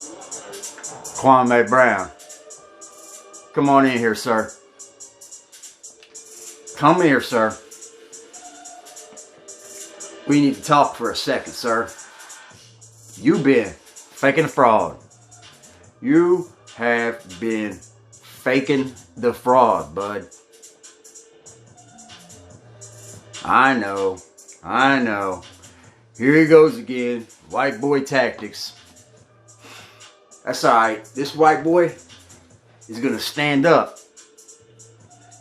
Kwame Brown. Come on in here, sir. Come here, sir. We need to talk for a second, sir. You've been faking the fraud. You have been faking the fraud, bud. I know. Here he goes again. White boy tactics. That's alright. This white boy is going to stand up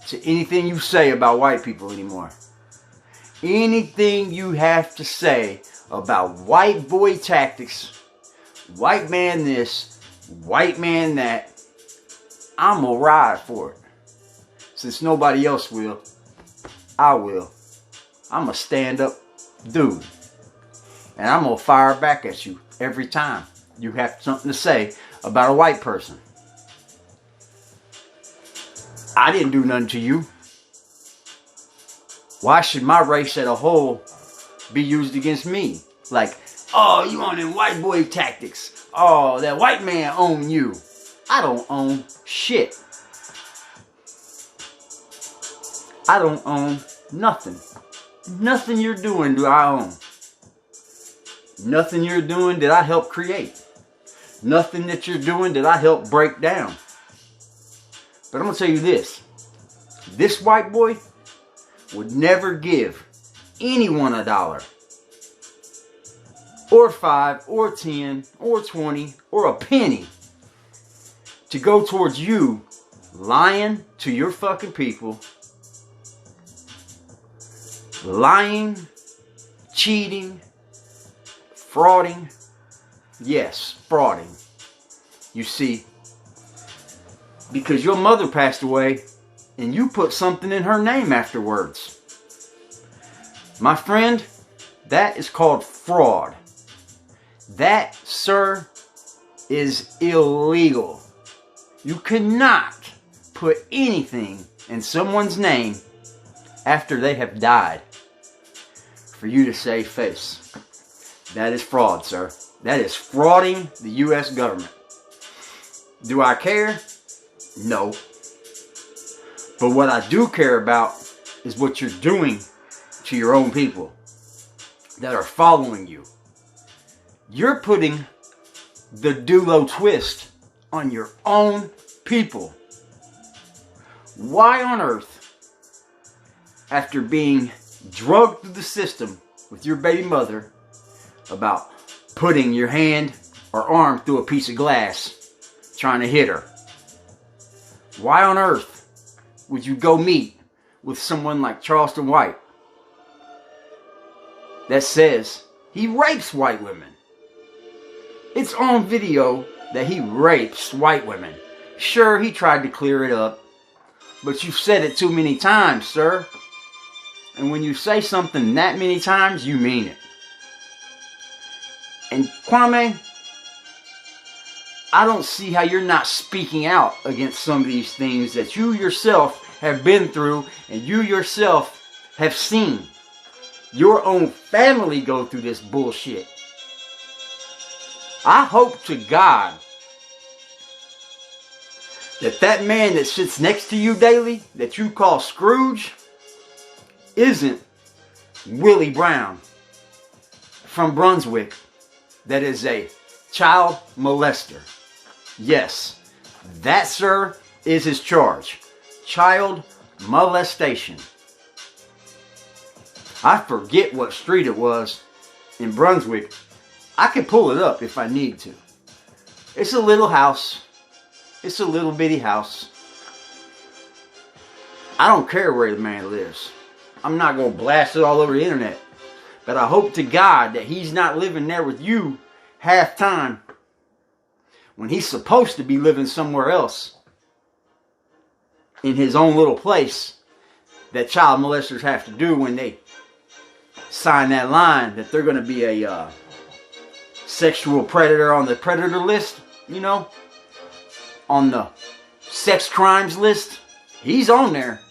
to anything you say about white people anymore. Anything you have to say about white boy tactics, white man this, white man that, I'm going to ride for it. Since nobody else will, I will. I'm a stand-up dude. And I'm going to fire back at you every time you have something to say about a white person. I didn't do nothing to you. Why should my race as a whole be used against me? Like, oh, you on them white boy tactics. Oh, that white man own you. I don't own shit. I don't own nothing. Nothing you're doing do I own. Nothing you're doing did I help create. Nothing that you're doing did I help break down. But I'm going to tell you this. This white boy would never give anyone $1 or 5 or 10 or 20 or a penny to go towards you lying to your fucking people, lying, cheating, frauding. Yes, frauding. You see, because your mother passed away and you put something in her name afterwards. My friend, that is called fraud. That, sir, is illegal. You cannot put anything in someone's name after they have died for you to save face. That is fraud, sir. That is frauding the U.S. government. Do I care? No. But what I do care about is what you're doing to your own people that are following you. You're putting the Dulo twist on your own people. Why on earth, after being drugged through the system with your baby mother about putting your hand or arm through a piece of glass trying to hit her, why on earth would you go meet with someone like Charleston White that says he rapes white women? It's on video that he rapes white women. Sure, he tried to clear it up, but you've said it too many times, sir. And when you say something that many times, you mean it. And Kwame, I don't see how you're not speaking out against some of these things that you yourself have been through and you yourself have seen your own family go through this bullshit. I hope to God that man that sits next to you daily, that you call Scrooge, isn't Willie Brown from Brunswick, that is a child molester. Yes, that, sir, is his charge. Child molestation. I forget what street it was in Brunswick. I can pull it up if I need to. It's a little house. It's a little bitty house. I don't care where the man lives. I'm not going to blast it all over the internet. But I hope to God that he's not living there with you half time when he's supposed to be living somewhere else in his own little place that child molesters have to do when they sign that line that they're going to be a sexual predator on the predator list, you know, on the sex crimes list. He's on there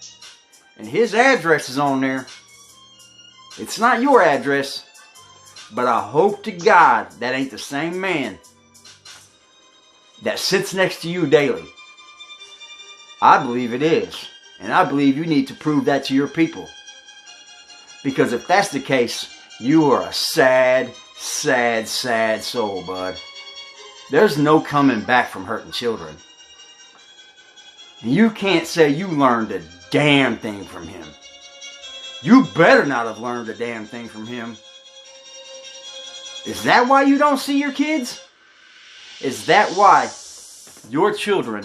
and his address is on there. It's not your address, but I hope to God that ain't the same man that sits next to you daily? I believe it is. And I believe you need to prove that to your people. Because if that's the case, you are a sad, sad, sad soul, bud. There's no coming back from hurting children. And you can't say you learned a damn thing from him. You better not have learned a damn thing from him. Is that why you don't see your kids? Is that why your children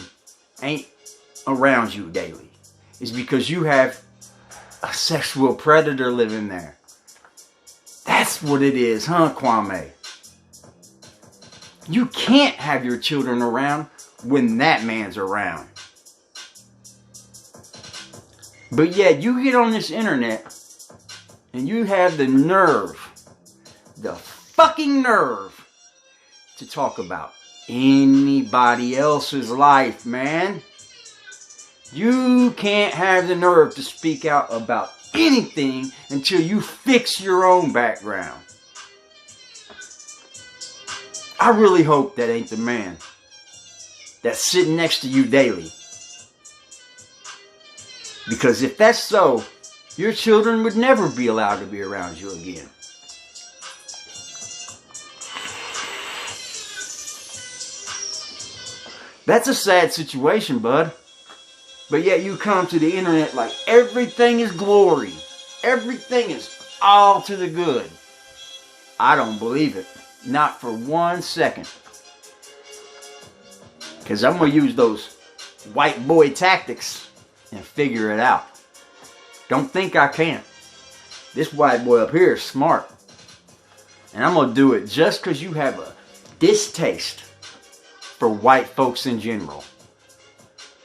ain't around you daily? It's because you have a sexual predator living there. That's what it is, huh, Kwame? You can't have your children around when that man's around. But yet, you get on this internet and you have the nerve, the fucking nerve, to talk about anybody else's life, man. You can't have the nerve to speak out about anything until you fix your own background. I really hope that ain't the man that's sitting next to you daily. Because if that's so, your children would never be allowed to be around you again. That's a sad situation, bud. But yet you come to the internet like everything is glory. Everything is all to the good. I don't believe it. Not for 1 second. Because I'm going to use those white boy tactics and figure it out. Don't think I can't. This white boy up here is smart. And I'm going to do it just because you have a distaste for white folks in general.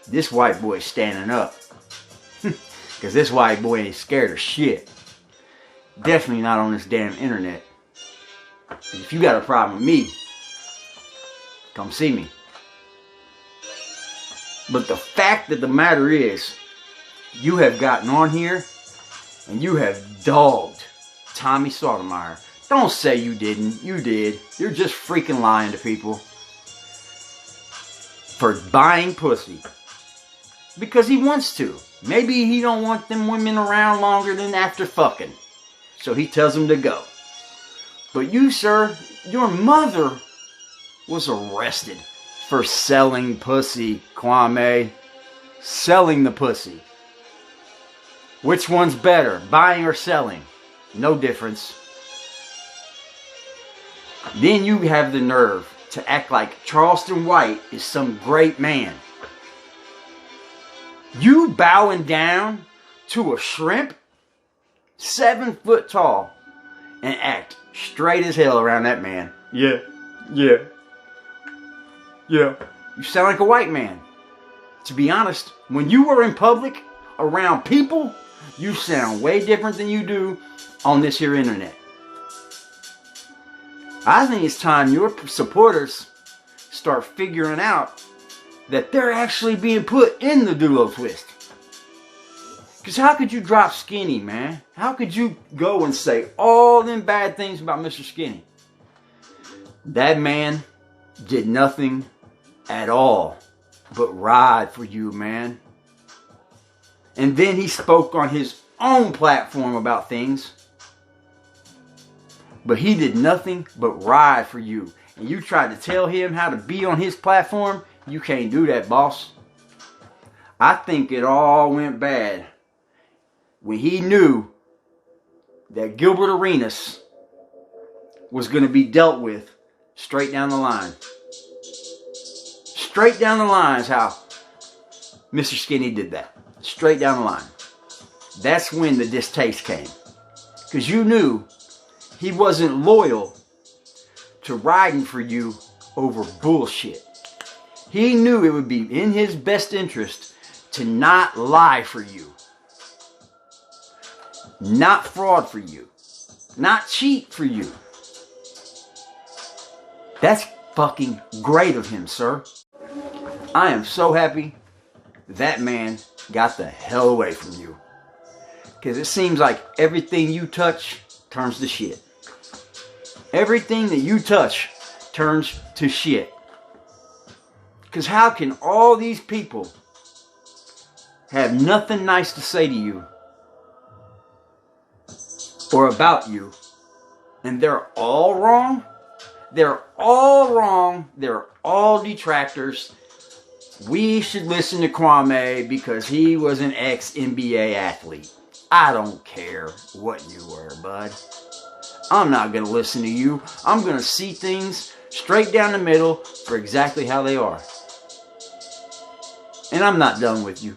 This white boy's standing up. Because this white boy ain't scared of shit. Definitely not on this damn internet. If you got a problem with me, come see me. But the fact of the matter is, you have gotten on here and you have dogged Tommy Sotomayor. Don't say you didn't. You did. You're just freaking lying to people. For buying pussy. Because he wants to. Maybe he don't want them women around longer than after fucking. So he tells them to go. But you, sir, your mother was arrested for selling pussy, Kwame. Selling the pussy. Which one's better, buying or selling? No difference. Then you have the nerve to act like Charleston White is some great man. You bowing down to a shrimp, 7 foot tall, and act straight as hell around that man. Yeah. You sound like a white man. To be honest, when you were in public, around people, you sound way different than you do on this here internet. I think it's time your supporters start figuring out that they're actually being put in the Dulo twist. Because how could you drop Skinny, man? How could you go and say all them bad things about Mr. Skinny? That man did nothing at all but ride for you, man. And then he spoke on his own platform about things. But he did nothing but ride for you. And you tried to tell him how to be on his platform. You can't do that, boss. I think it all went bad when he knew that Gilbert Arenas was going to be dealt with straight down the line. Straight down the line is how Mr. Skinny did that. Straight down the line. That's when the distaste came. Because you knew he wasn't loyal to riding for you over bullshit. He knew it would be in his best interest to not lie for you. Not fraud for you. Not cheat for you. That's fucking great of him, sir. I am so happy that man got the hell away from you. Because it seems like everything you touch turns to shit. Everything that you touch turns to shit. Because how can all these people have nothing nice to say to you or about you, and they're all wrong? They're all wrong. They're all detractors. We should listen to Kwame because he was an ex-NBA athlete. I don't care what you were, bud. I'm not going to listen to you. I'm going to see things straight down the middle for exactly how they are. And I'm not done with you.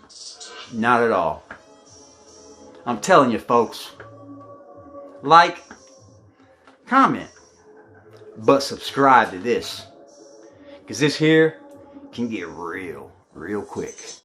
Not at all. I'm telling you, folks. Like, comment, but subscribe to this. Because this here can get real quick.